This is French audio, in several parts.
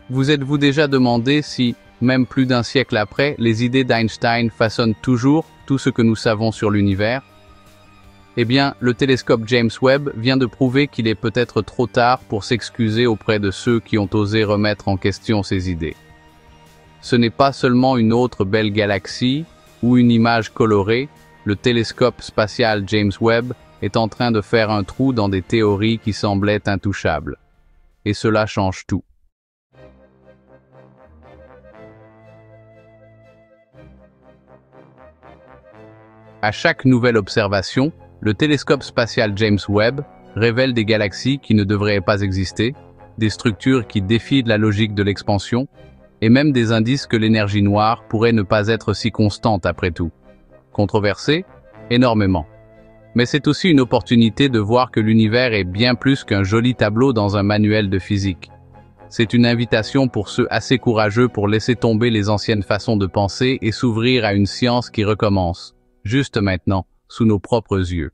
Vous êtes-vous déjà demandé si, même plus d'un siècle après, les idées d'Einstein façonnent toujours tout ce que nous savons sur l'univers? Eh bien, le télescope James Webb vient de prouver qu'il est peut-être trop tard pour s'excuser auprès de ceux qui ont osé remettre en question ces idées. Ce n'est pas seulement une autre belle galaxie ou une image colorée, le télescope spatial James Webb est en train de faire un trou dans des théories qui semblaient intouchables. Et cela change tout. À chaque nouvelle observation, le télescope spatial James Webb révèle des galaxies qui ne devraient pas exister, des structures qui défient la logique de l'expansion, et même des indices que l'énergie noire pourrait ne pas être si constante après tout. Controversé? Énormément. Mais c'est aussi une opportunité de voir que l'univers est bien plus qu'un joli tableau dans un manuel de physique. C'est une invitation pour ceux assez courageux pour laisser tomber les anciennes façons de penser et s'ouvrir à une science qui recommence, juste maintenant, sous nos propres yeux.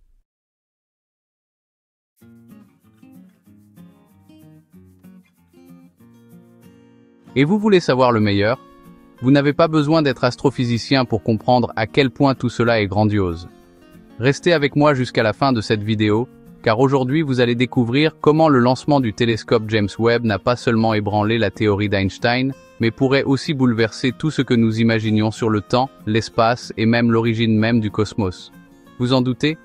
Et vous voulez savoir le meilleur? Vous n'avez pas besoin d'être astrophysicien pour comprendre à quel point tout cela est grandiose. Restez avec moi jusqu'à la fin de cette vidéo, car aujourd'hui vous allez découvrir comment le lancement du télescope James Webb n'a pas seulement ébranlé la théorie d'Einstein, mais pourrait aussi bouleverser tout ce que nous imaginions sur le temps, l'espace et même l'origine même du cosmos. Vous en doutez?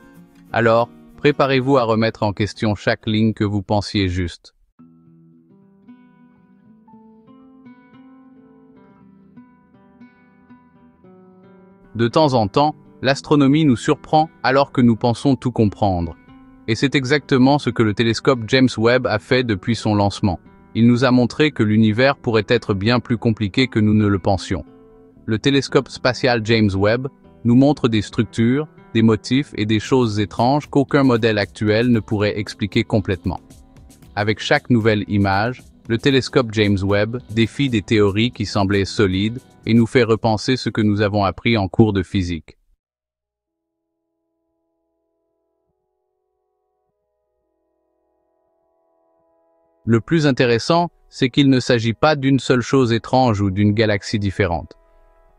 Alors, préparez-vous à remettre en question chaque ligne que vous pensiez juste. De temps en temps, l'astronomie nous surprend alors que nous pensons tout comprendre. Et c'est exactement ce que le télescope James Webb a fait depuis son lancement. Il nous a montré que l'univers pourrait être bien plus compliqué que nous ne le pensions. Le télescope spatial James Webb nous montre des structures, des motifs et des choses étranges qu'aucun modèle actuel ne pourrait expliquer complètement. Avec chaque nouvelle image, le télescope James Webb défie des théories qui semblaient solides et nous fait repenser ce que nous avons appris en cours de physique. Le plus intéressant, c'est qu'il ne s'agit pas d'une seule chose étrange ou d'une galaxie différente.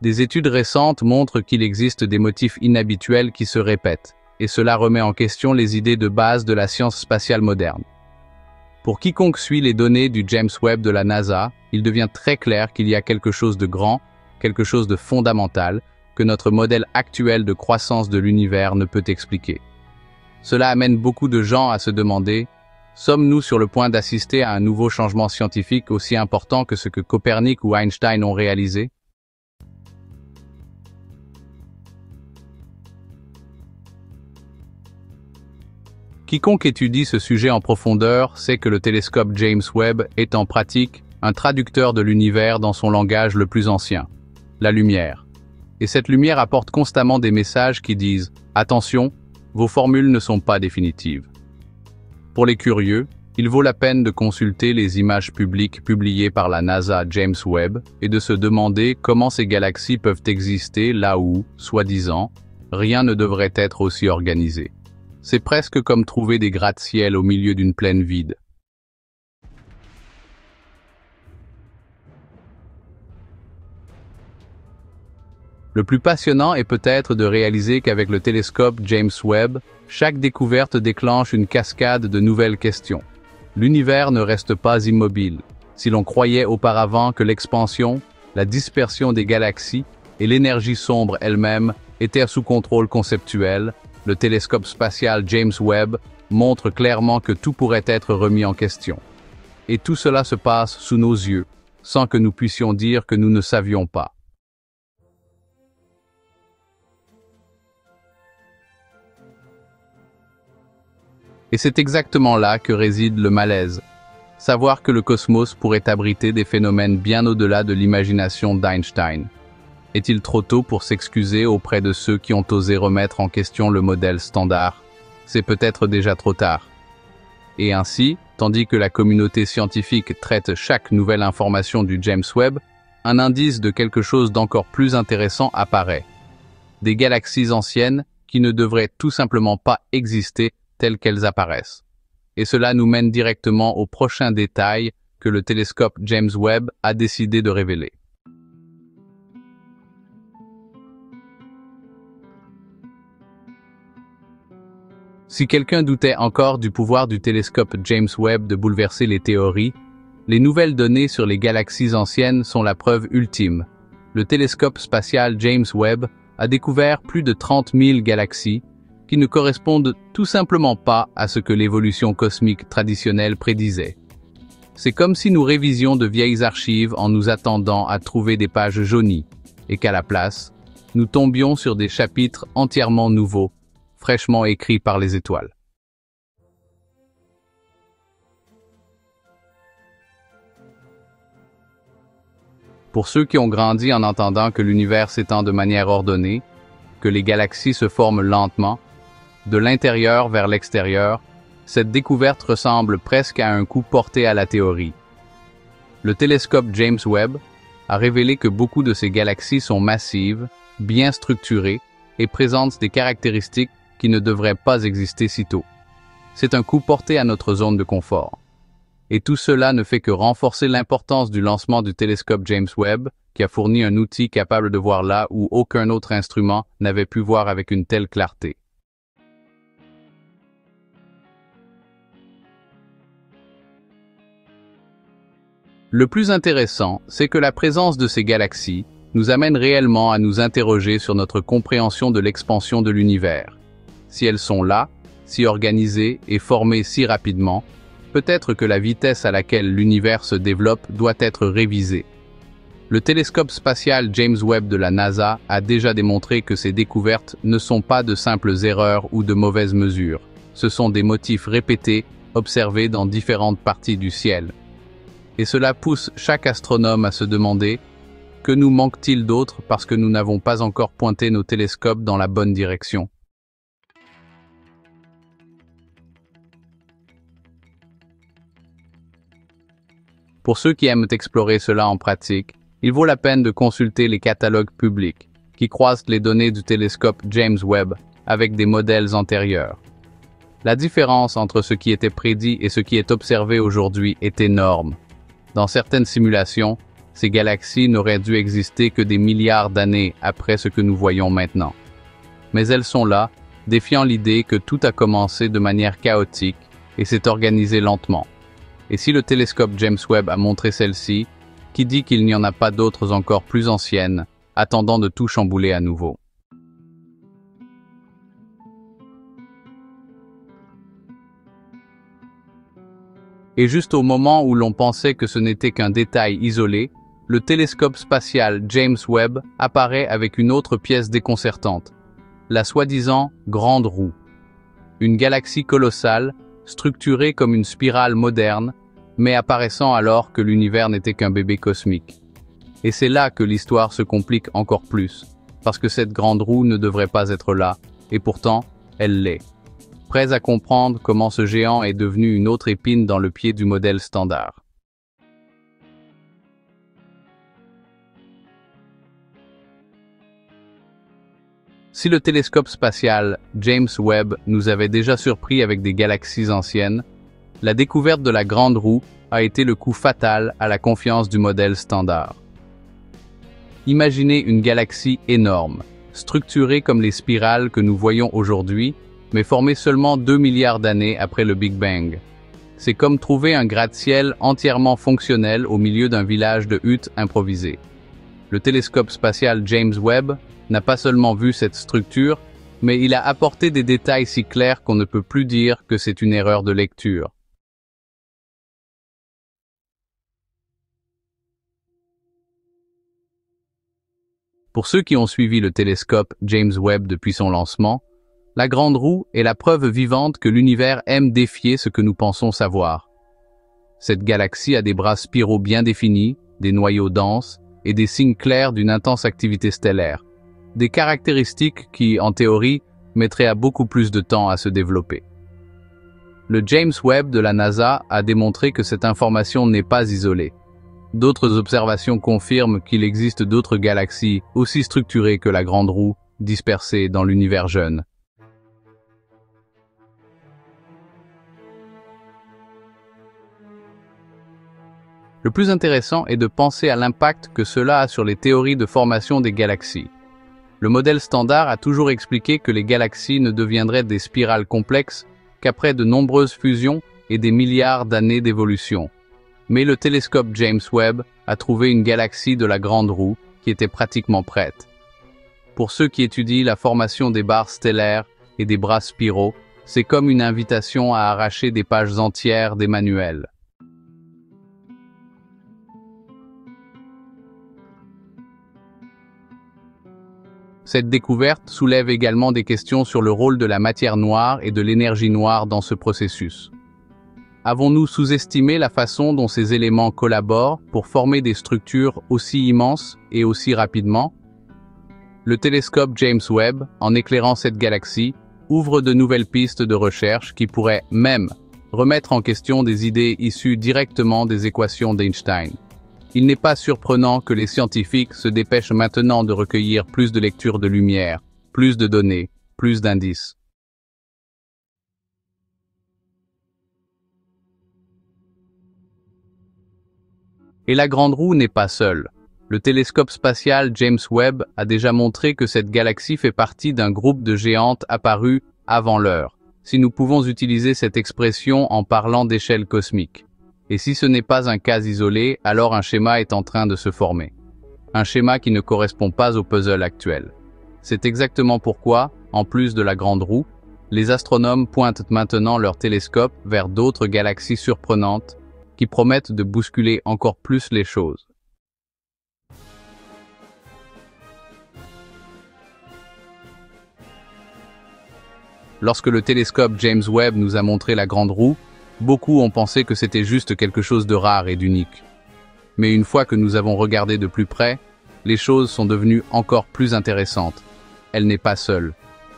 Des études récentes montrent qu'il existe des motifs inhabituels qui se répètent, et cela remet en question les idées de base de la science spatiale moderne. Pour quiconque suit les données du James Webb de la NASA, il devient très clair qu'il y a quelque chose de grand, quelque chose de fondamental, que notre modèle actuel de croissance de l'univers ne peut expliquer. Cela amène beaucoup de gens à se demander: sommes-nous sur le point d'assister à un nouveau changement scientifique aussi important que ce que Copernic ou Einstein ont réalisé? Quiconque étudie ce sujet en profondeur sait que le télescope James Webb est en pratique un traducteur de l'univers dans son langage le plus ancien, la lumière. Et cette lumière apporte constamment des messages qui disent « Attention, vos formules ne sont pas définitives ». Pour les curieux, il vaut la peine de consulter les images publiques publiées par la NASA James Webb et de se demander comment ces galaxies peuvent exister là où, soi-disant, rien ne devrait être aussi organisé. C'est presque comme trouver des gratte-ciel au milieu d'une plaine vide. Le plus passionnant est peut-être de réaliser qu'avec le télescope James Webb, chaque découverte déclenche une cascade de nouvelles questions. L'univers ne reste pas immobile. Si l'on croyait auparavant que l'expansion, la dispersion des galaxies et l'énergie sombre elle-même étaient sous contrôle conceptuel, le télescope spatial James Webb montre clairement que tout pourrait être remis en question. Et tout cela se passe sous nos yeux, sans que nous puissions dire que nous ne savions pas. Et c'est exactement là que réside le malaise. Savoir que le cosmos pourrait abriter des phénomènes bien au-delà de l'imagination d'Einstein. Est-il trop tôt pour s'excuser auprès de ceux qui ont osé remettre en question le modèle standard? C'est peut-être déjà trop tard. Et ainsi, tandis que la communauté scientifique traite chaque nouvelle information du James Webb, un indice de quelque chose d'encore plus intéressant apparaît. Des galaxies anciennes qui ne devraient tout simplement pas exister telles qu'elles apparaissent. Et cela nous mène directement au prochain détail que le télescope James Webb a décidé de révéler. Si quelqu'un doutait encore du pouvoir du télescope James Webb de bouleverser les théories, les nouvelles données sur les galaxies anciennes sont la preuve ultime. Le télescope spatial James Webb a découvert plus de 30 000 galaxies qui ne correspondent tout simplement pas à ce que l'évolution cosmique traditionnelle prédisait. C'est comme si nous révisions de vieilles archives en nous attendant à trouver des pages jaunies, et qu'à la place, nous tombions sur des chapitres entièrement nouveaux, fraîchement écrits par les étoiles. Pour ceux qui ont grandi en entendant que l'univers s'étend de manière ordonnée, que les galaxies se forment lentement, de l'intérieur vers l'extérieur, cette découverte ressemble presque à un coup porté à la théorie. Le télescope James Webb a révélé que beaucoup de ces galaxies sont massives, bien structurées et présentent des caractéristiques qui ne devraient pas exister si tôt. C'est un coup porté à notre zone de confort. Et tout cela ne fait que renforcer l'importance du lancement du télescope James Webb, qui a fourni un outil capable de voir là où aucun autre instrument n'avait pu voir avec une telle clarté. Le plus intéressant, c'est que la présence de ces galaxies nous amène réellement à nous interroger sur notre compréhension de l'expansion de l'univers. Si elles sont là, si organisées et formées si rapidement, peut-être que la vitesse à laquelle l'univers se développe doit être révisée. Le télescope spatial James Webb de la NASA a déjà démontré que ces découvertes ne sont pas de simples erreurs ou de mauvaises mesures. Ce sont des motifs répétés, observés dans différentes parties du ciel. Et cela pousse chaque astronome à se demander « Que nous manque-t-il d'autre parce que nous n'avons pas encore pointé nos télescopes dans la bonne direction ?» Pour ceux qui aiment explorer cela en pratique, il vaut la peine de consulter les catalogues publics qui croisent les données du télescope James Webb avec des modèles antérieurs. La différence entre ce qui était prédit et ce qui est observé aujourd'hui est énorme. Dans certaines simulations, ces galaxies n'auraient dû exister que des milliards d'années après ce que nous voyons maintenant. Mais elles sont là, défiant l'idée que tout a commencé de manière chaotique et s'est organisé lentement. Et si le télescope James Webb a montré celle-ci, qui dit qu'il n'y en a pas d'autres encore plus anciennes, attendant de tout chambouler à nouveau? Et juste au moment où l'on pensait que ce n'était qu'un détail isolé, le télescope spatial James Webb apparaît avec une autre pièce déconcertante, la soi-disant Grande Roue. Une galaxie colossale, structurée comme une spirale moderne, mais apparaissant alors que l'univers n'était qu'un bébé cosmique. Et c'est là que l'histoire se complique encore plus, parce que cette grande roue ne devrait pas être là, et pourtant, elle l'est. Prêts à comprendre comment ce géant est devenu une autre épine dans le pied du modèle standard. Si le télescope spatial James Webb nous avait déjà surpris avec des galaxies anciennes, la découverte de la Grande Roue a été le coup fatal à la confiance du modèle standard. Imaginez une galaxie énorme, structurée comme les spirales que nous voyons aujourd'hui, mais formée seulement 2 milliards d'années après le Big Bang. C'est comme trouver un gratte-ciel entièrement fonctionnel au milieu d'un village de huttes improvisées. Le télescope spatial James Webb n'a pas seulement vu cette structure, mais il a apporté des détails si clairs qu'on ne peut plus dire que c'est une erreur de lecture. Pour ceux qui ont suivi le télescope James Webb depuis son lancement, la Grande Roue est la preuve vivante que l'univers aime défier ce que nous pensons savoir. Cette galaxie a des bras spiraux bien définis, des noyaux denses et des signes clairs d'une intense activité stellaire. Des caractéristiques qui, en théorie, mettraient à beaucoup plus de temps à se développer. Le James Webb de la NASA a démontré que cette information n'est pas isolée. D'autres observations confirment qu'il existe d'autres galaxies aussi structurées que la Grande Roue, dispersées dans l'univers jeune. Le plus intéressant est de penser à l'impact que cela a sur les théories de formation des galaxies. Le modèle standard a toujours expliqué que les galaxies ne deviendraient des spirales complexes qu'après de nombreuses fusions et des milliards d'années d'évolution. Mais le télescope James Webb a trouvé une galaxie de la Grande Roue qui était pratiquement prête. Pour ceux qui étudient la formation des barres stellaires et des bras spiraux, c'est comme une invitation à arracher des pages entières des manuels. Cette découverte soulève également des questions sur le rôle de la matière noire et de l'énergie noire dans ce processus. Avons-nous sous-estimé la façon dont ces éléments collaborent pour former des structures aussi immenses et aussi rapidement? Le télescope James Webb, en éclairant cette galaxie, ouvre de nouvelles pistes de recherche qui pourraient même remettre en question des idées issues directement des équations d'Einstein. Il n'est pas surprenant que les scientifiques se dépêchent maintenant de recueillir plus de lectures de lumière, plus de données, plus d'indices. Et la Grande Roue n'est pas seule. Le télescope spatial James Webb a déjà montré que cette galaxie fait partie d'un groupe de géantes apparues avant l'heure, si nous pouvons utiliser cette expression en parlant d'échelle cosmique. Et si ce n'est pas un cas isolé, alors un schéma est en train de se former. Un schéma qui ne correspond pas au puzzle actuel. C'est exactement pourquoi, en plus de la Grande Roue, les astronomes pointent maintenant leurs télescopes vers d'autres galaxies surprenantes qui promettent de bousculer encore plus les choses. Lorsque le télescope James Webb nous a montré la Grande Roue, beaucoup ont pensé que c'était juste quelque chose de rare et d'unique. Mais une fois que nous avons regardé de plus près, les choses sont devenues encore plus intéressantes. Elle n'est pas seule.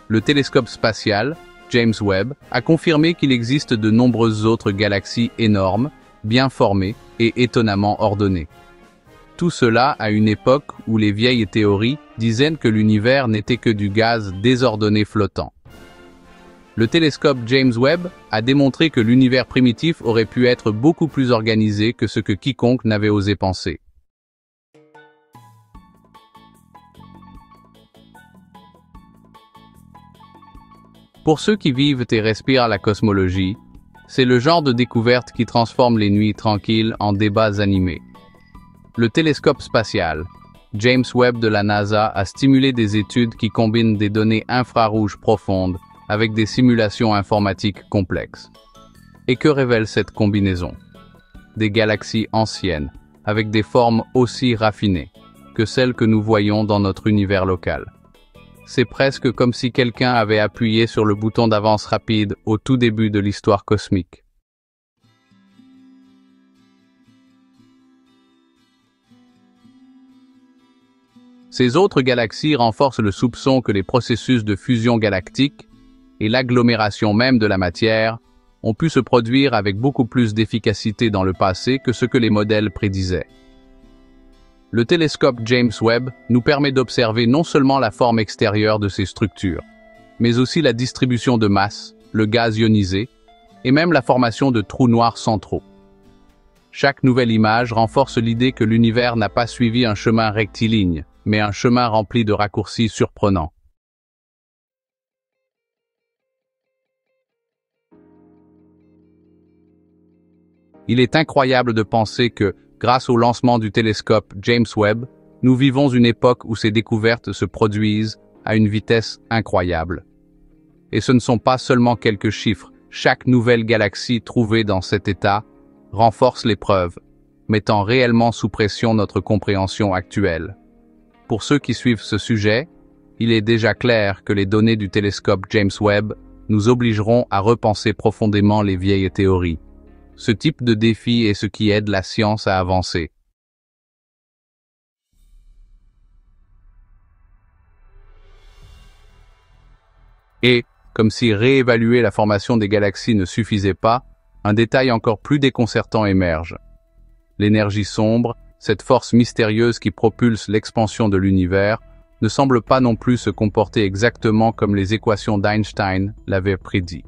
Le télescope spatial, James Webb, a confirmé qu'il existe de nombreuses autres galaxies énormes, bien formées et étonnamment ordonnées. Tout cela à une époque où les vieilles théories disaient que l'univers n'était que du gaz désordonné flottant. Le télescope James Webb a démontré que l'univers primitif aurait pu être beaucoup plus organisé que ce que quiconque n'avait osé penser. Pour ceux qui vivent et respirent la cosmologie, c'est le genre de découverte qui transforme les nuits tranquilles en débats animés. Le télescope spatial, James Webb de la NASA, a stimulé des études qui combinent des données infrarouges profondes avec des simulations informatiques complexes. Et que révèle cette combinaison? Des galaxies anciennes, avec des formes aussi raffinées que celles que nous voyons dans notre univers local. C'est presque comme si quelqu'un avait appuyé sur le bouton d'avance rapide au tout début de l'histoire cosmique. Ces autres galaxies renforcent le soupçon que les processus de fusion galactique et l'agglomération même de la matière ont pu se produire avec beaucoup plus d'efficacité dans le passé que ce que les modèles prédisaient. Le télescope James Webb nous permet d'observer non seulement la forme extérieure de ces structures, mais aussi la distribution de masse, le gaz ionisé, et même la formation de trous noirs centraux. Chaque nouvelle image renforce l'idée que l'univers n'a pas suivi un chemin rectiligne, mais un chemin rempli de raccourcis surprenants. Il est incroyable de penser que, grâce au lancement du télescope James Webb, nous vivons une époque où ces découvertes se produisent à une vitesse incroyable. Et ce ne sont pas seulement quelques chiffres. Chaque nouvelle galaxie trouvée dans cet état renforce les preuves, mettant réellement sous pression notre compréhension actuelle. Pour ceux qui suivent ce sujet, il est déjà clair que les données du télescope James Webb nous obligeront à repenser profondément les vieilles théories. Ce type de défi est ce qui aide la science à avancer. Et, comme si réévaluer la formation des galaxies ne suffisait pas, un détail encore plus déconcertant émerge. L'énergie sombre, cette force mystérieuse qui propulse l'expansion de l'univers, ne semble pas non plus se comporter exactement comme les équations d'Einstein l'avaient prédit.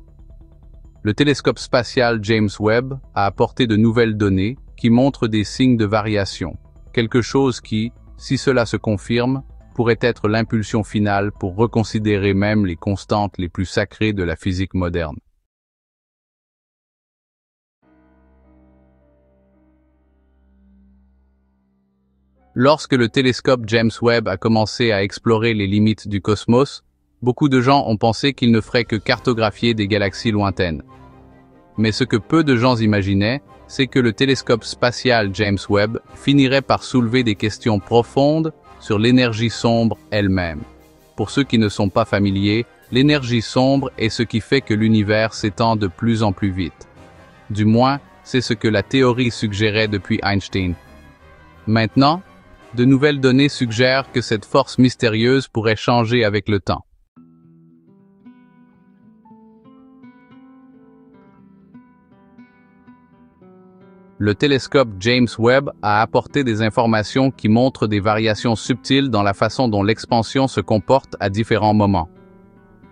Le télescope spatial James Webb a apporté de nouvelles données qui montrent des signes de variation, quelque chose qui, si cela se confirme, pourrait être l'impulsion finale pour reconsidérer même les constantes les plus sacrées de la physique moderne. Lorsque le télescope James Webb a commencé à explorer les limites du cosmos, beaucoup de gens ont pensé qu'il ne ferait que cartographier des galaxies lointaines. Mais ce que peu de gens imaginaient, c'est que le télescope spatial James Webb finirait par soulever des questions profondes sur l'énergie sombre elle-même. Pour ceux qui ne sont pas familiers, l'énergie sombre est ce qui fait que l'univers s'étend de plus en plus vite. Du moins, c'est ce que la théorie suggérait depuis Einstein. Maintenant, de nouvelles données suggèrent que cette force mystérieuse pourrait changer avec le temps. Le télescope James Webb a apporté des informations qui montrent des variations subtiles dans la façon dont l'expansion se comporte à différents moments.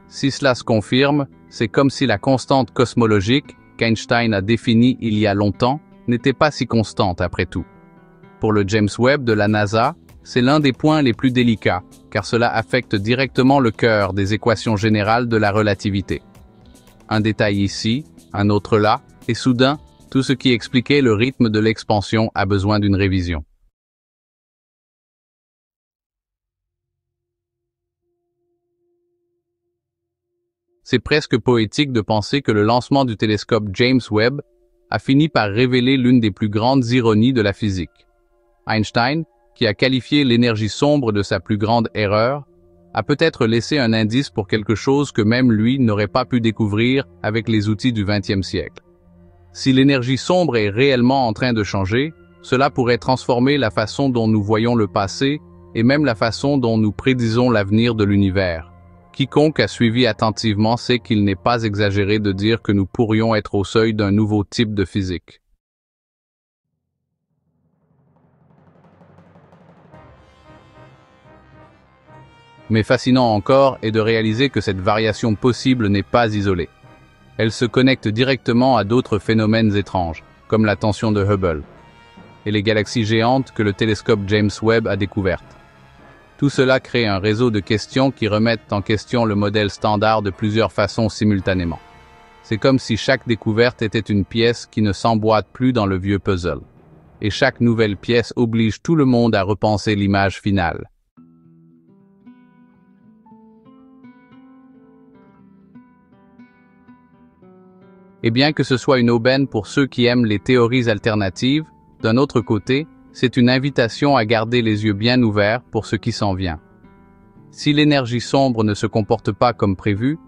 Si cela se confirme, c'est comme si la constante cosmologique qu'Einstein a définie il y a longtemps n'était pas si constante après tout. Pour le James Webb de la NASA, c'est l'un des points les plus délicats, car cela affecte directement le cœur des équations générales de la relativité. Un détail ici, un autre là, et soudain, tout ce qui expliquait le rythme de l'expansion a besoin d'une révision. C'est presque poétique de penser que le lancement du télescope James Webb a fini par révéler l'une des plus grandes ironies de la physique. Einstein, qui a qualifié l'énergie sombre de sa plus grande erreur, a peut-être laissé un indice pour quelque chose que même lui n'aurait pas pu découvrir avec les outils du XXe siècle. Si l'énergie sombre est réellement en train de changer, cela pourrait transformer la façon dont nous voyons le passé et même la façon dont nous prédisons l'avenir de l'univers. Quiconque a suivi attentivement sait qu'il n'est pas exagéré de dire que nous pourrions être au seuil d'un nouveau type de physique. Mais fascinant encore est de réaliser que cette variation possible n'est pas isolée. Elle se connecte directement à d'autres phénomènes étranges, comme la tension de Hubble, et les galaxies géantes que le télescope James Webb a découvertes. Tout cela crée un réseau de questions qui remettent en question le modèle standard de plusieurs façons simultanément. C'est comme si chaque découverte était une pièce qui ne s'emboîte plus dans le vieux puzzle. Et chaque nouvelle pièce oblige tout le monde à repenser l'image finale. Et bien que ce soit une aubaine pour ceux qui aiment les théories alternatives, d'un autre côté, c'est une invitation à garder les yeux bien ouverts pour ce qui s'en vient. Si l'énergie sombre ne se comporte pas comme prévu,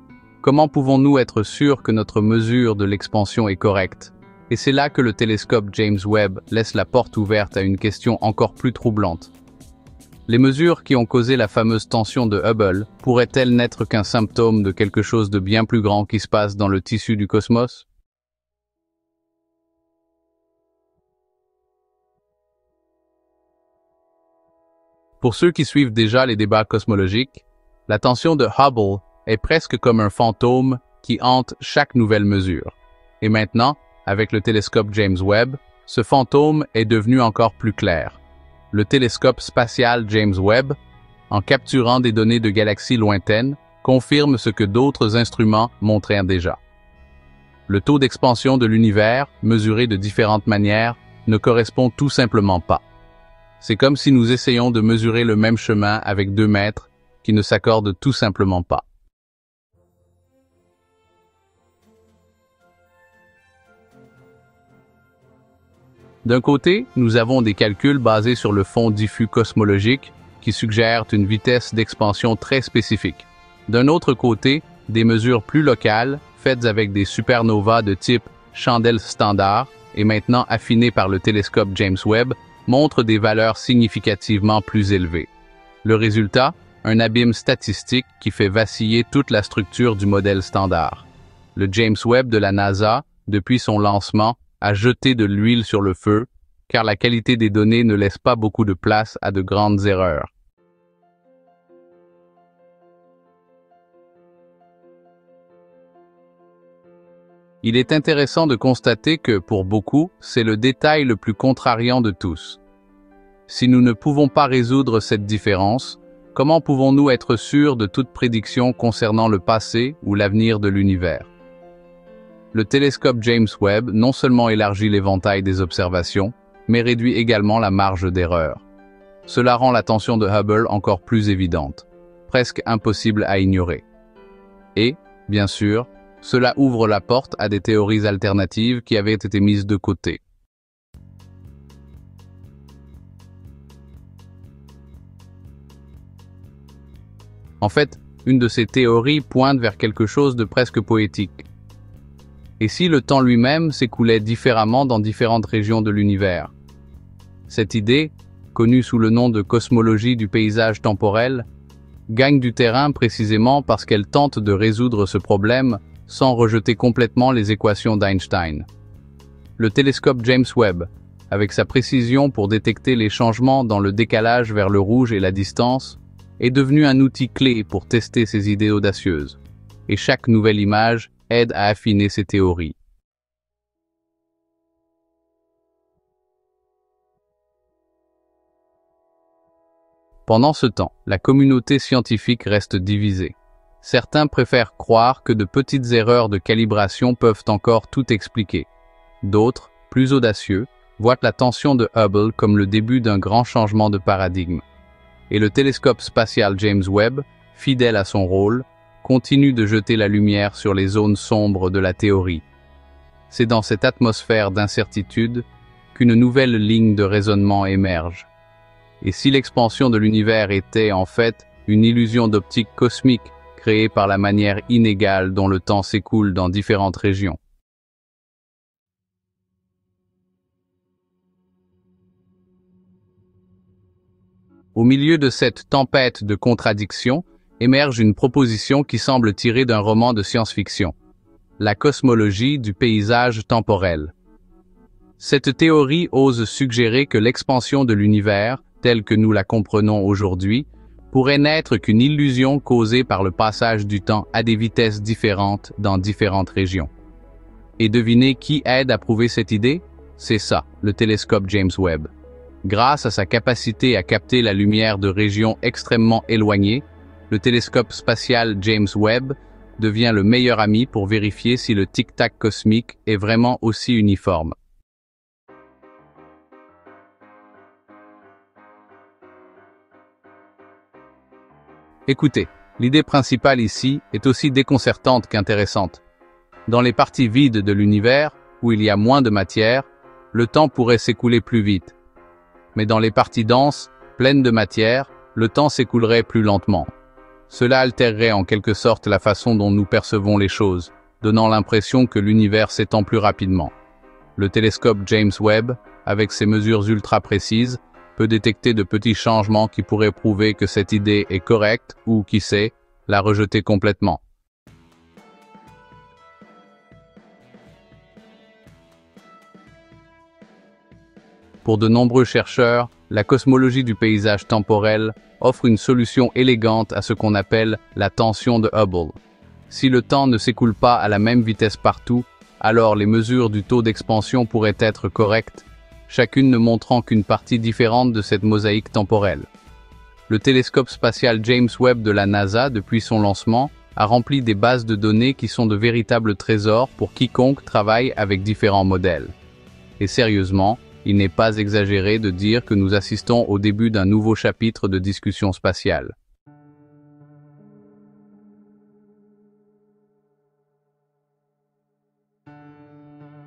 comment pouvons-nous être sûrs que notre mesure de l'expansion est correcte? Et c'est là que le télescope James Webb laisse la porte ouverte à une question encore plus troublante. Les mesures qui ont causé la fameuse tension de Hubble pourraient-elles n'être qu'un symptôme de quelque chose de bien plus grand qui se passe dans le tissu du cosmos? Pour ceux qui suivent déjà les débats cosmologiques, la tension de Hubble est presque comme un fantôme qui hante chaque nouvelle mesure. Et maintenant, avec le télescope James Webb, ce fantôme est devenu encore plus clair. Le télescope spatial James Webb, en capturant des données de galaxies lointaines, confirme ce que d'autres instruments montrèrent déjà. Le taux d'expansion de l'univers, mesuré de différentes manières, ne correspond tout simplement pas. C'est comme si nous essayons de mesurer le même chemin avec 2 mètres qui ne s'accordent tout simplement pas. D'un côté, nous avons des calculs basés sur le fond diffus cosmologique qui suggèrent une vitesse d'expansion très spécifique. D'un autre côté, des mesures plus locales, faites avec des supernovas de type chandelle standard et maintenant affinées par le télescope James Webb, montrent des valeurs significativement plus élevées. Le résultat, un abîme statistique qui fait vaciller toute la structure du modèle standard. Le James Webb de la NASA, depuis son lancement, a jeté de l'huile sur le feu, car la qualité des données ne laisse pas beaucoup de place à de grandes erreurs. Il est intéressant de constater que, pour beaucoup, c'est le détail le plus contrariant de tous. Si nous ne pouvons pas résoudre cette différence, comment pouvons-nous être sûrs de toute prédiction concernant le passé ou l'avenir de l'univers? Le télescope James Webb non seulement élargit l'éventail des observations, mais réduit également la marge d'erreur. Cela rend l'attention de Hubble encore plus évidente, presque impossible à ignorer. Et, bien sûr, cela ouvre la porte à des théories alternatives qui avaient été mises de côté. En fait, une de ces théories pointe vers quelque chose de presque poétique. Et si le temps lui-même s'écoulait différemment dans différentes régions de l'univers? Cette idée, connue sous le nom de cosmologie du paysage temporel, gagne du terrain précisément parce qu'elle tente de résoudre ce problème sans rejeter complètement les équations d'Einstein. Le télescope James Webb, avec sa précision pour détecter les changements dans le décalage vers le rouge et la distance, est devenu un outil clé pour tester ces idées audacieuses. Et chaque nouvelle image aide à affiner ces théories. Pendant ce temps, la communauté scientifique reste divisée. Certains préfèrent croire que de petites erreurs de calibration peuvent encore tout expliquer. D'autres, plus audacieux, voient la tension de Hubble comme le début d'un grand changement de paradigme. Et le télescope spatial James Webb, fidèle à son rôle, continue de jeter la lumière sur les zones sombres de la théorie. C'est dans cette atmosphère d'incertitude qu'une nouvelle ligne de raisonnement émerge. Et si l'expansion de l'univers était en fait une illusion d'optique cosmique créée par la manière inégale dont le temps s'écoule dans différentes régions? Au milieu de cette tempête de contradictions, émerge une proposition qui semble tirée d'un roman de science-fiction. La cosmologie du paysage temporel. Cette théorie ose suggérer que l'expansion de l'univers, telle que nous la comprenons aujourd'hui, pourrait n'être qu'une illusion causée par le passage du temps à des vitesses différentes dans différentes régions. Et devinez qui aide à prouver cette idée? C'est ça, le télescope James Webb. Grâce à sa capacité à capter la lumière de régions extrêmement éloignées, le télescope spatial James Webb devient le meilleur ami pour vérifier si le tic-tac cosmique est vraiment aussi uniforme. Écoutez, l'idée principale ici est aussi déconcertante qu'intéressante. Dans les parties vides de l'univers, où il y a moins de matière, le temps pourrait s'écouler plus vite. Mais dans les parties denses, pleines de matière, le temps s'écoulerait plus lentement. Cela altérerait en quelque sorte la façon dont nous percevons les choses, donnant l'impression que l'univers s'étend plus rapidement. Le télescope James Webb, avec ses mesures ultra précises, peut détecter de petits changements qui pourraient prouver que cette idée est correcte ou, qui sait, la rejeter complètement. Pour de nombreux chercheurs, la cosmologie du paysage temporel offre une solution élégante à ce qu'on appelle la tension de Hubble. Si le temps ne s'écoule pas à la même vitesse partout, alors les mesures du taux d'expansion pourraient être correctes, chacune ne montrant qu'une partie différente de cette mosaïque temporelle. Le télescope spatial James Webb de la NASA, depuis son lancement, a rempli des bases de données qui sont de véritables trésors pour quiconque travaille avec différents modèles. Et sérieusement, il n'est pas exagéré de dire que nous assistons au début d'un nouveau chapitre de discussion spatiale.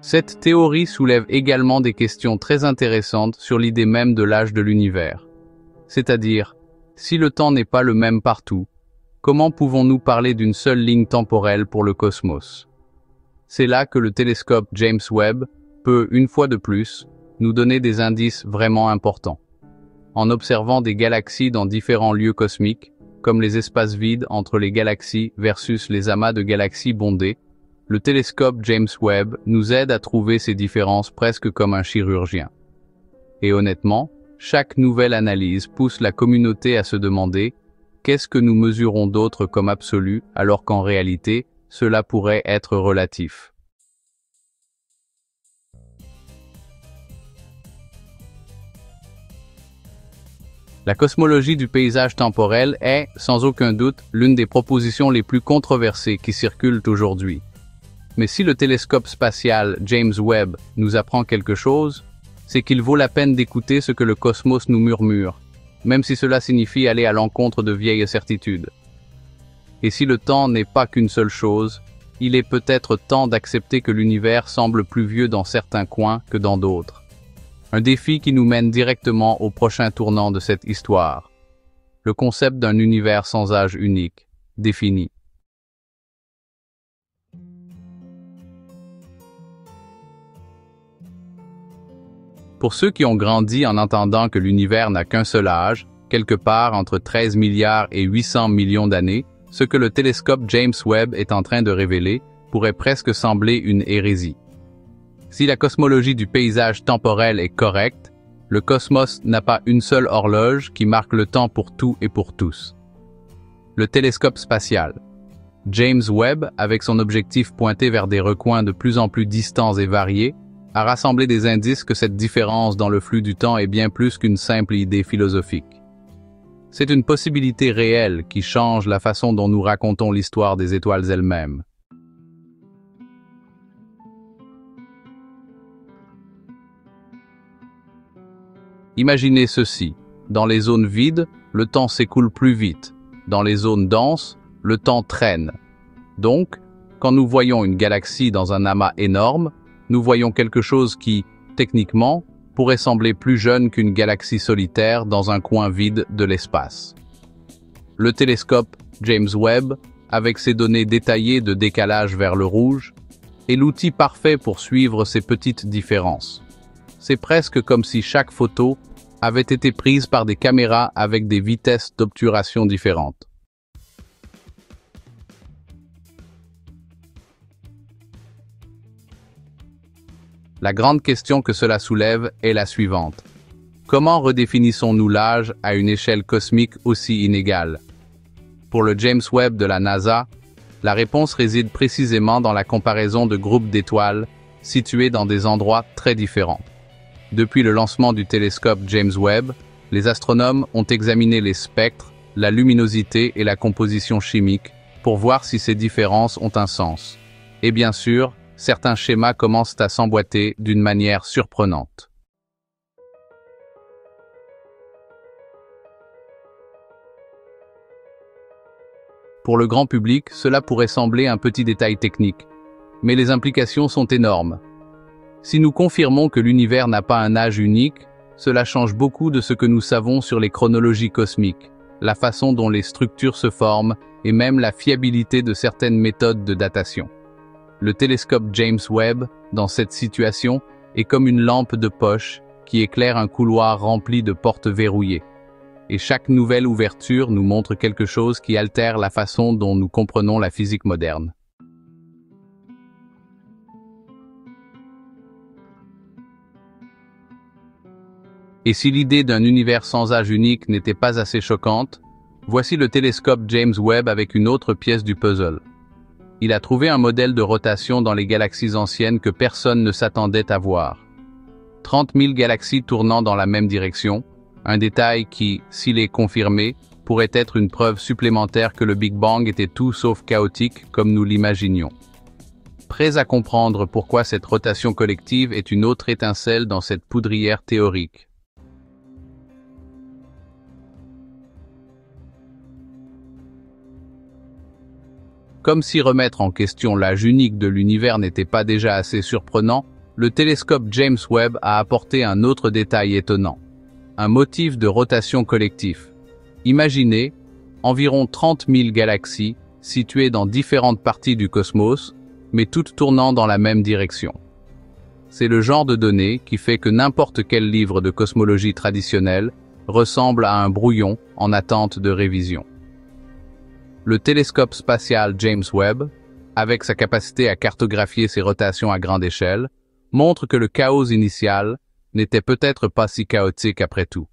Cette théorie soulève également des questions très intéressantes sur l'idée même de l'âge de l'univers. C'est-à-dire, si le temps n'est pas le même partout, comment pouvons-nous parler d'une seule ligne temporelle pour le cosmos? C'est là que le télescope James Webb peut, une fois de plus, nous donner des indices vraiment importants. En observant des galaxies dans différents lieux cosmiques, comme les espaces vides entre les galaxies versus les amas de galaxies bondées, le télescope James Webb nous aide à trouver ces différences presque comme un chirurgien. Et honnêtement, chaque nouvelle analyse pousse la communauté à se demander qu'est-ce que nous mesurons d'autre comme absolu alors qu'en réalité, cela pourrait être relatif. La cosmologie du paysage temporel est, sans aucun doute, l'une des propositions les plus controversées qui circulent aujourd'hui. Mais si le télescope spatial James Webb nous apprend quelque chose, c'est qu'il vaut la peine d'écouter ce que le cosmos nous murmure, même si cela signifie aller à l'encontre de vieilles certitudes. Et si le temps n'est pas qu'une seule chose, il est peut-être temps d'accepter que l'univers semble plus vieux dans certains coins que dans d'autres. Un défi qui nous mène directement au prochain tournant de cette histoire. Le concept d'un univers sans âge unique, défini. Pour ceux qui ont grandi en entendant que l'univers n'a qu'un seul âge, quelque part entre 13 milliards et 800 millions d'années, ce que le télescope James Webb est en train de révéler pourrait presque sembler une hérésie. Si la cosmologie du paysage temporel est correcte, le cosmos n'a pas une seule horloge qui marque le temps pour tout et pour tous. Le télescope spatial. James Webb, avec son objectif pointé vers des recoins de plus en plus distants et variés, a rassemblé des indices que cette différence dans le flux du temps est bien plus qu'une simple idée philosophique. C'est une possibilité réelle qui change la façon dont nous racontons l'histoire des étoiles elles-mêmes. Imaginez ceci. Dans les zones vides, le temps s'écoule plus vite. Dans les zones denses, le temps traîne. Donc, quand nous voyons une galaxie dans un amas énorme, nous voyons quelque chose qui, techniquement, pourrait sembler plus jeune qu'une galaxie solitaire dans un coin vide de l'espace. Le télescope James Webb, avec ses données détaillées de décalage vers le rouge, est l'outil parfait pour suivre ces petites différences. C'est presque comme si chaque photo avait été prise par des caméras avec des vitesses d'obturation différentes. La grande question que cela soulève est la suivante. Comment redéfinissons-nous l'âge à une échelle cosmique aussi inégale? Pour le James Webb de la NASA, la réponse réside précisément dans la comparaison de groupes d'étoiles situés dans des endroits très différents. Depuis le lancement du télescope James Webb, les astronomes ont examiné les spectres, la luminosité et la composition chimique pour voir si ces différences ont un sens. Et bien sûr, certains schémas commencent à s'emboîter d'une manière surprenante. Pour le grand public, cela pourrait sembler un petit détail technique, mais les implications sont énormes. Si nous confirmons que l'univers n'a pas un âge unique, cela change beaucoup de ce que nous savons sur les chronologies cosmiques, la façon dont les structures se forment et même la fiabilité de certaines méthodes de datation. Le télescope James Webb, dans cette situation, est comme une lampe de poche qui éclaire un couloir rempli de portes verrouillées. Et chaque nouvelle ouverture nous montre quelque chose qui altère la façon dont nous comprenons la physique moderne. Et si l'idée d'un univers sans âge unique n'était pas assez choquante, voici le télescope James Webb avec une autre pièce du puzzle. Il a trouvé un modèle de rotation dans les galaxies anciennes que personne ne s'attendait à voir. 30 000 galaxies tournant dans la même direction, un détail qui, s'il est confirmé, pourrait être une preuve supplémentaire que le Big Bang était tout sauf chaotique comme nous l'imaginions. Prêts à comprendre pourquoi cette rotation collective est une autre étincelle dans cette poudrière théorique. Comme si remettre en question l'âge unique de l'univers n'était pas déjà assez surprenant, le télescope James Webb a apporté un autre détail étonnant. Un motif de rotation collectif. Imaginez, environ 30 000 galaxies situées dans différentes parties du cosmos, mais toutes tournant dans la même direction. C'est le genre de données qui fait que n'importe quel livre de cosmologie traditionnelle ressemble à un brouillon en attente de révision. Le télescope spatial James Webb, avec sa capacité à cartographier ces rotations à grande échelle, montre que le chaos initial n'était peut-être pas si chaotique après tout.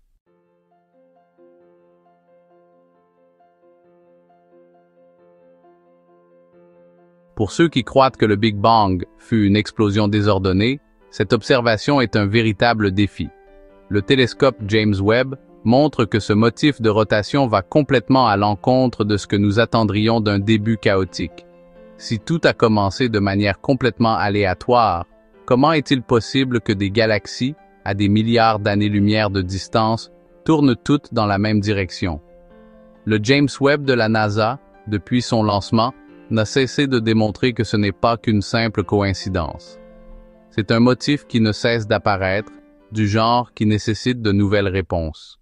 Pour ceux qui croient que le Big Bang fut une explosion désordonnée, cette observation est un véritable défi. Le télescope James Webb montre que ce motif de rotation va complètement à l'encontre de ce que nous attendrions d'un début chaotique. Si tout a commencé de manière complètement aléatoire, comment est-il possible que des galaxies, à des milliards d'années-lumière de distance, tournent toutes dans la même direction? Le James Webb de la NASA, depuis son lancement, n'a cessé de démontrer que ce n'est pas qu'une simple coïncidence. C'est un motif qui ne cesse d'apparaître, du genre qui nécessite de nouvelles réponses.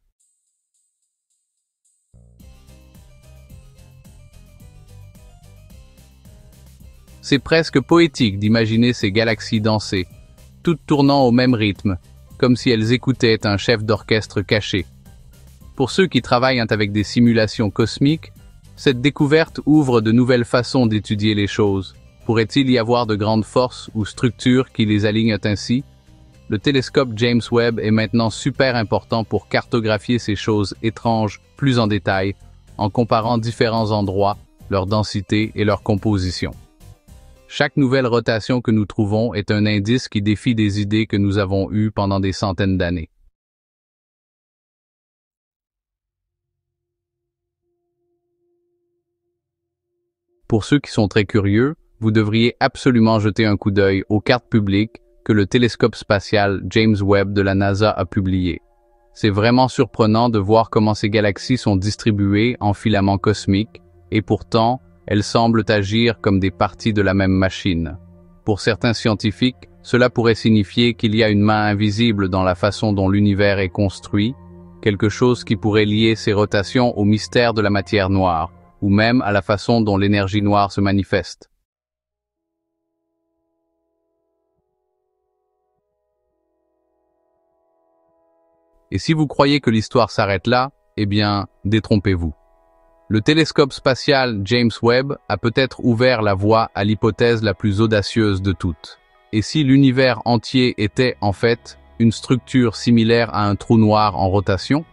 C'est presque poétique d'imaginer ces galaxies danser, toutes tournant au même rythme, comme si elles écoutaient un chef d'orchestre caché. Pour ceux qui travaillent avec des simulations cosmiques, cette découverte ouvre de nouvelles façons d'étudier les choses. Pourrait-il y avoir de grandes forces ou structures qui les alignent ainsi? Le télescope James Webb est maintenant super important pour cartographier ces choses étranges plus en détail, en comparant différents endroits, leur densité et leur composition. Chaque nouvelle rotation que nous trouvons est un indice qui défie des idées que nous avons eues pendant des centaines d'années. Pour ceux qui sont très curieux, vous devriez absolument jeter un coup d'œil aux cartes publiques que le télescope spatial James Webb de la NASA a publiées. C'est vraiment surprenant de voir comment ces galaxies sont distribuées en filaments cosmiques, et pourtant, elles semblent agir comme des parties de la même machine. Pour certains scientifiques, cela pourrait signifier qu'il y a une main invisible dans la façon dont l'univers est construit, quelque chose qui pourrait lier ces rotations au mystère de la matière noire, ou même à la façon dont l'énergie noire se manifeste. Et si vous croyez que l'histoire s'arrête là, eh bien, détrompez-vous. Le télescope spatial James Webb a peut-être ouvert la voie à l'hypothèse la plus audacieuse de toutes. Et si l'univers entier était, en fait, une structure similaire à un trou noir en rotation?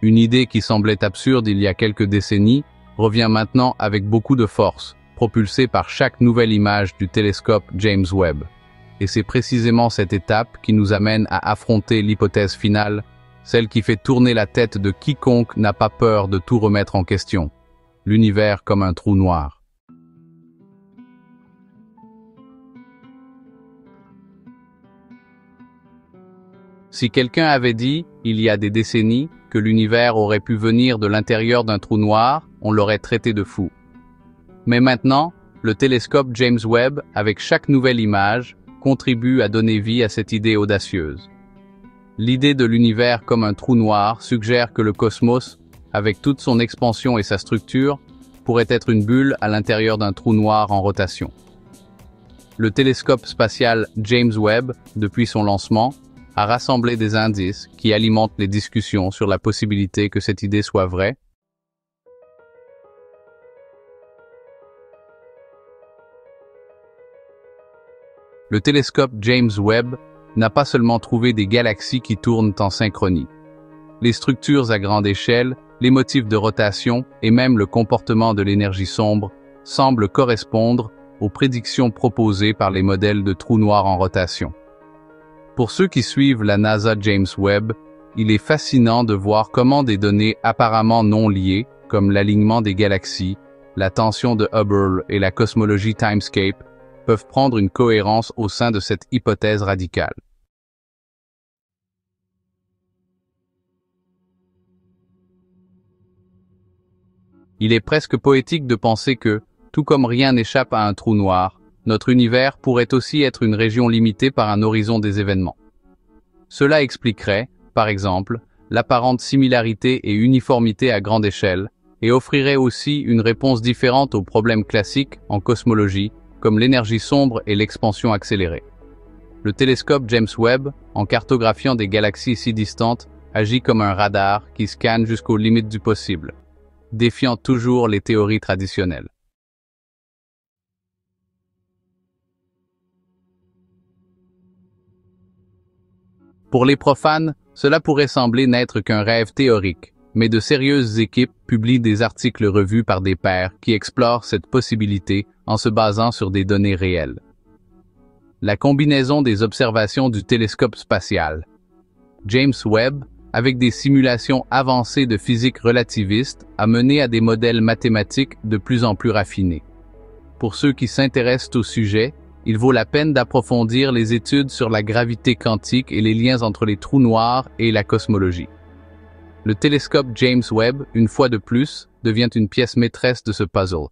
Une idée qui semblait absurde il y a quelques décennies revient maintenant avec beaucoup de force, propulsée par chaque nouvelle image du télescope James Webb. Et c'est précisément cette étape qui nous amène à affronter l'hypothèse finale, celle qui fait tourner la tête de quiconque n'a pas peur de tout remettre en question. L'univers comme un trou noir. Si quelqu'un avait dit, il y a des décennies, que l'univers aurait pu venir de l'intérieur d'un trou noir, on l'aurait traité de fou. Mais maintenant, le télescope James Webb, avec chaque nouvelle image, contribue à donner vie à cette idée audacieuse. L'idée de l'univers comme un trou noir suggère que le cosmos, avec toute son expansion et sa structure, pourrait être une bulle à l'intérieur d'un trou noir en rotation. Le télescope spatial James Webb, depuis son lancement, a rassemblé des indices qui alimentent les discussions sur la possibilité que cette idée soit vraie. Le télescope James Webb n'a pas seulement trouvé des galaxies qui tournent en synchronie. Les structures à grande échelle, les motifs de rotation et même le comportement de l'énergie sombre semblent correspondre aux prédictions proposées par les modèles de trous noirs en rotation. Pour ceux qui suivent la NASA James Webb, il est fascinant de voir comment des données apparemment non liées, comme l'alignement des galaxies, la tension de Hubble et la cosmologie Timescape, peuvent prendre une cohérence au sein de cette hypothèse radicale. Il est presque poétique de penser que, tout comme rien n'échappe à un trou noir, notre univers pourrait aussi être une région limitée par un horizon des événements. Cela expliquerait, par exemple, l'apparente similarité et uniformité à grande échelle, et offrirait aussi une réponse différente aux problèmes classiques en cosmologie, comme l'énergie sombre et l'expansion accélérée. Le télescope James Webb, en cartographiant des galaxies si distantes, agit comme un radar qui scanne jusqu'aux limites du possible, défiant toujours les théories traditionnelles. Pour les profanes, cela pourrait sembler n'être qu'un rêve théorique, mais de sérieuses équipes publient des articles revus par des pairs qui explorent cette possibilité en se basant sur des données réelles. La combinaison des observations du télescope spatial James Webb avec des simulations avancées de physique relativiste, a mené à des modèles mathématiques de plus en plus raffinés. Pour ceux qui s'intéressent au sujet, il vaut la peine d'approfondir les études sur la gravité quantique et les liens entre les trous noirs et la cosmologie. Le télescope James Webb, une fois de plus, devient une pièce maîtresse de ce puzzle.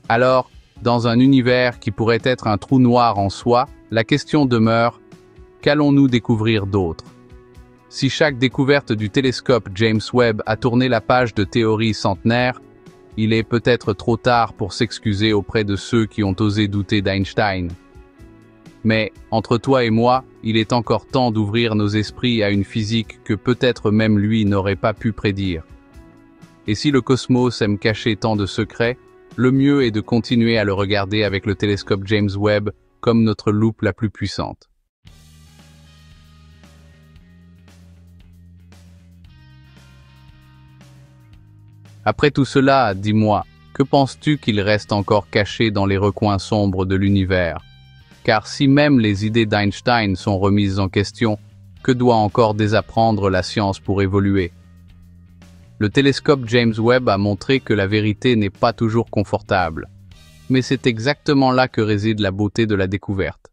Alors, dans un univers qui pourrait être un trou noir en soi, la question demeure, qu'allons-nous découvrir d'autre? Si chaque découverte du télescope James Webb a tourné la page de théories centenaires, il est peut-être trop tard pour s'excuser auprès de ceux qui ont osé douter d'Einstein. Mais, entre toi et moi, il est encore temps d'ouvrir nos esprits à une physique que peut-être même lui n'aurait pas pu prédire. Et si le cosmos aime cacher tant de secrets, le mieux est de continuer à le regarder avec le télescope James Webb comme notre loupe la plus puissante. Après tout cela, dis-moi, que penses-tu qu'il reste encore caché dans les recoins sombres de l'univers? Car si même les idées d'Einstein sont remises en question, que doit encore désapprendre la science pour évoluer? Le télescope James Webb a montré que la vérité n'est pas toujours confortable. Mais c'est exactement là que réside la beauté de la découverte.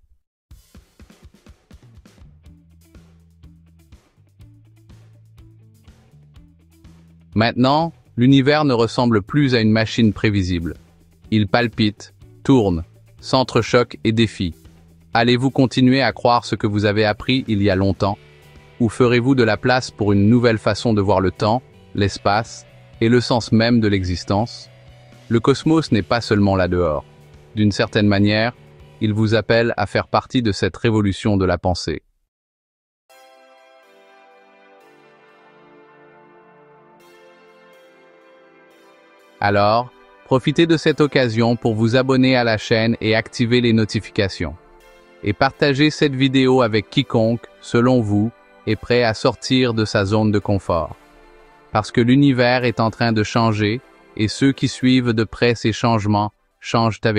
Maintenant, l'univers ne ressemble plus à une machine prévisible. Il palpite, tourne, s'entrechoque et défie. Allez-vous continuer à croire ce que vous avez appris il y a longtemps? Ou ferez-vous de la place pour une nouvelle façon de voir le temps, l'espace et le sens même de l'existence? Le cosmos n'est pas seulement là dehors. D'une certaine manière, il vous appelle à faire partie de cette révolution de la pensée. Alors, profitez de cette occasion pour vous abonner à la chaîne et activer les notifications. Et partagez cette vidéo avec quiconque, selon vous, est prêt à sortir de sa zone de confort. Parce que l'univers est en train de changer, et ceux qui suivent de près ces changements changent avec